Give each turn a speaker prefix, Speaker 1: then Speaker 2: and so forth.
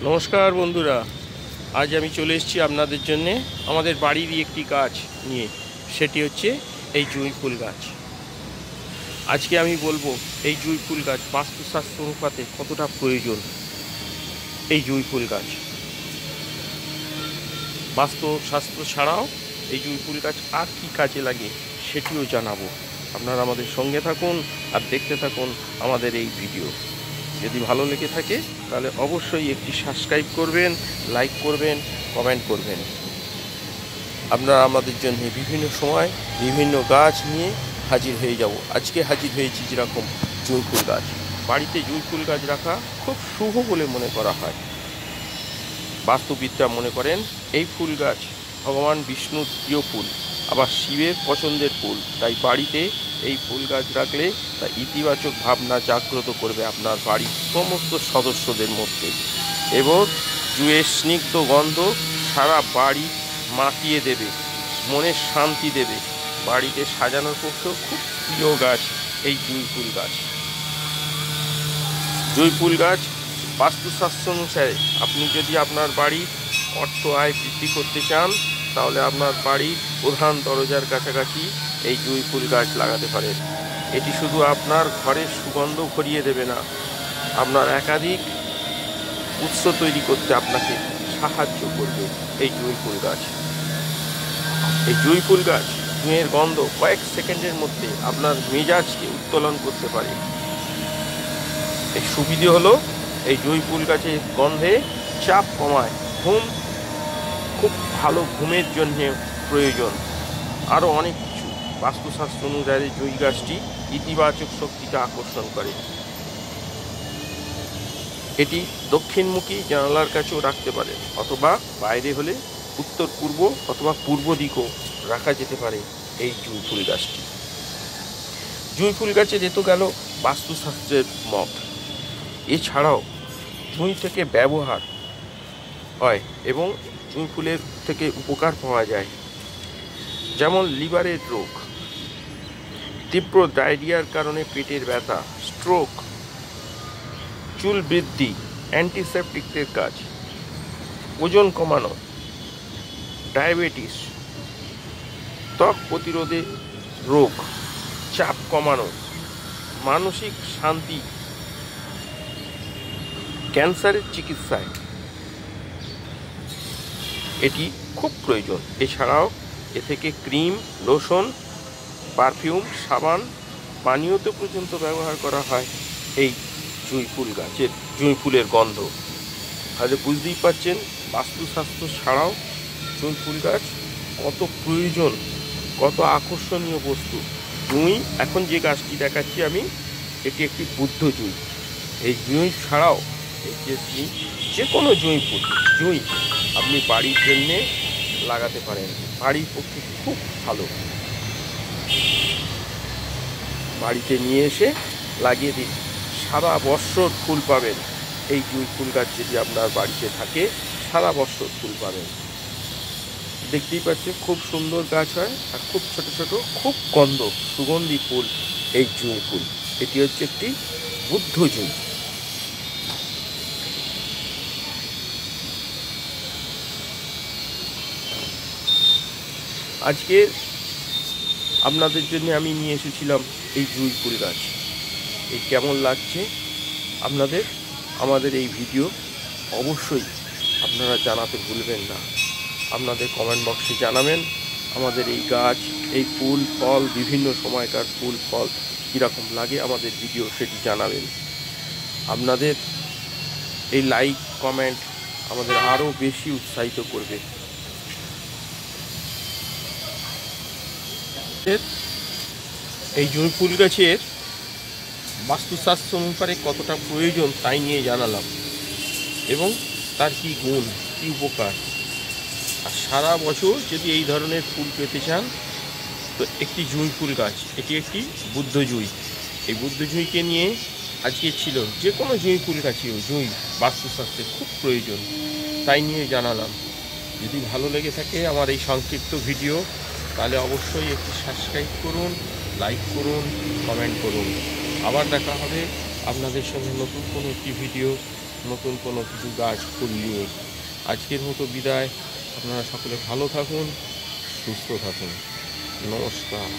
Speaker 1: নমস্কার বন্ধুরা, আজ আমি চলে এসেছি আপনাদের জন্যে আমাদের বাড়িরই একটি গাছ নিয়ে। সেটি হচ্ছে এই জুঁই ফুল গাছ। আজকে আমি বলবো এই জুঁই ফুল গাছ বাস্তুশাস্ত্র অনুপাতে কতটা প্রয়োজন। এই জুঁই ফুল গাছ বাস্তুশাস্ত্র ছাড়াও এই জুঁই ফুল গাছ আর কি কাজে লাগে সেটিও জানাবো। আপনারা আমাদের সঙ্গে থাকুন আর দেখতে থাকুন আমাদের এই ভিডিও। যদি ভালো লেগে থাকে তাহলে অবশ্যই একটি সাবস্ক্রাইব করবেন, লাইক করবেন, কমেন্ট করবেন। আপনারা আমাদের জন্য বিভিন্ন সময় বিভিন্ন গাছ নিয়ে হাজির হয়ে যাব। আজকে হাজির হয়েছি যেরকম জুঁই ফুল গাছ। বাড়িতে জুঁই ফুল গাছ রাখা খুব শুভ বলে মনে করা হয়। বাস্তুবিদরা মনে করেন এই ফুল গাছ ভগবান বিষ্ণুর প্রিয় ফুল, আবার শিবের পছন্দের ফুল। তাই বাড়িতে এই ফুল গাছ রাখলে তা ইতিবাচক ভাবনা জাগ্রত করবে আপনার বাড়ির সমস্ত সদস্যদের মধ্যে, এবং জুঁয়ের স্নিগ্ধ গন্ধ সারা বাড়ি মাতিয়ে দেবে, মনের শান্তি দেবে। বাড়িতে সাজানোর পক্ষেও খুব প্রিয় গাছ এই জুঁই ফুল গাছ। জুঁই ফুল গাছ বাস্তুশাস্ত্র অনুসারে আপনি যদি আপনার বাড়ির অর্থ আয় বৃদ্ধি করতে চান তাহলে আপনার বাড়ির প্রধান দরজার কাছাকাছি এই জুঁই ফুল গাছ লাগাতে পারেন। এটি শুধু আপনার ঘরের সুগন্ধ ভরিয়ে দেবে না, আপনার একাধিক উৎস তৈরি করতে আপনাকে সাহায্য করবে এই জুঁই ফুল গাছ। এই জুঁই ফুল গাছ জুঁয়ের গন্ধ কয়েক সেকেন্ডের মধ্যে আপনার মেজাজকে উত্তোলন করতে পারে। এই সুবিধে হলো এই জুঁই ফুল গাছের গন্ধে চাপ কমায়, ঘুম খুব ভালো ঘুমের জন্য প্রয়োজন, আরও অনেক কিছু। বাস্তুশাস্ত্র অনুযায়ী জুঁই গাছটি ইতিবাচক শক্তিকে আকর্ষণ করে। এটি দক্ষিণমুখী জানালার কাছেও রাখতে পারেন, অথবা বাইরে হলে উত্তর পূর্ব অথবা পূর্ব দিকেও রাখা যেতে পারে এই জুঁই ফুল গাছটি। জুঁই ফুল গাছে যেত গেল বাস্তুশাস্ত্রের মত। এছাড়াও জুঁই থেকে ব্যবহার হয় এবং জুঁই ফুলের থেকে উপকার পাওয়া যায়, যেমন লিভারের রোগ, তীব্র ডায়রিয়ার কারণে পেটের ব্যথা, স্ট্রোক, চুল বৃদ্ধি, অ্যান্টিসেপটিকের কাজ, ওজন কমানো, ডায়াবেটিস, ত্বক প্রতিরোধে রোগ, চাপ কমানো, মানসিক শান্তি, ক্যান্সারের চিকিৎসায় এটি খুব প্রয়োজন। এছাড়াও এ থেকে ক্রিম, লোশন, পারফিউম, সাবান, পানীয়তে পর্যন্ত ব্যবহার করা হয় এই জুঁই ফুল গাছের জুঁই ফুলের গন্ধ। তাহলে বুঝতেই পারছেন বাস্তুশাস্ত্র ছাড়াও জুঁই ফুল গাছ কত প্রয়োজন, কত আকর্ষণীয় বস্তু। জুঁই এখন যে গাছটি দেখাচ্ছি আমি, এটি একটি বুদ্ধ জুঁই। এই জুঁই ছাড়াও যে কোনো জুঁই ফুল জুঁই আপনি বাড়ির জন্যে লাগাতে পারেন, বাড়ির পক্ষে খুব ভালো। বাড়িতে নিয়ে এসে লাগিয়ে দিন, সারা বৎসর ফুল পাবেন। এই জুঁই ফুল গাছ যদি আপনার বাড়িতে থাকে সারা বৎসর ফুল পাবেন। দেখতেই পাচ্ছেন খুব সুন্দর গাছ হয়, আর খুব ছোট ছোট খুব সুগন্ধি ফুল এই জুঁই ফুল। এটি হচ্ছে একটি বুদ্ধ জুঁই। আজকে আপনাদের জন্য আমি নিয়ে এসেছিলাম এই জুঁই ফুল গাছ। এই কেমন লাগছে আপনাদের আমাদের এই ভিডিও অবশ্যই আপনারা জানাতে ভুলবেন না। আপনাদের কমেন্ট বক্সে জানাবেন আমাদের এই গাছ, এই ফুল ফল, বিভিন্ন সময়কার ফুল ফল কীরকম লাগে আমাদের ভিডিও সেটি জানাবেন। আপনাদের এই লাইক কমেন্ট আমাদের আরও বেশি উৎসাহিত করবে। এই জুঁই ফুল গাছের বাস্তুশাস্ত্র অনুসারে কতটা প্রয়োজন তাই নিয়ে জানালাম, এবং তার কি গুণ, কি উপকার। আর সারা বছর যদি এই ধরনের ফুল পেতে চান তো একটি জুঁই ফুল গাছ, এটি একটি বুদ্ধ জুঁই। এই বুদ্ধ জুঁইকে নিয়ে আজকে ছিল যে কোনো জুঁই ফুল গাছেও জুঁই বাস্তুশাস্ত্রে খুব প্রয়োজন, তাই নিয়ে জানালাম। যদি ভালো লেগে থাকে আমার এই সংক্ষিপ্ত ভিডিও তাহলে অবশ্যই একটি সাবস্ক্রাইব করুন, লাইক করুন, কমেন্ট করুন। আবার দেখা হবে আপনাদের সঙ্গে নতুন কোনো একটি ভিডিও নতুন কোনো কিছু গাছ ফুলিয়ে। আজকের মতো বিদায়। আপনারা সকলে ভালো থাকুন, সুস্থ থাকুন। নমস্কার।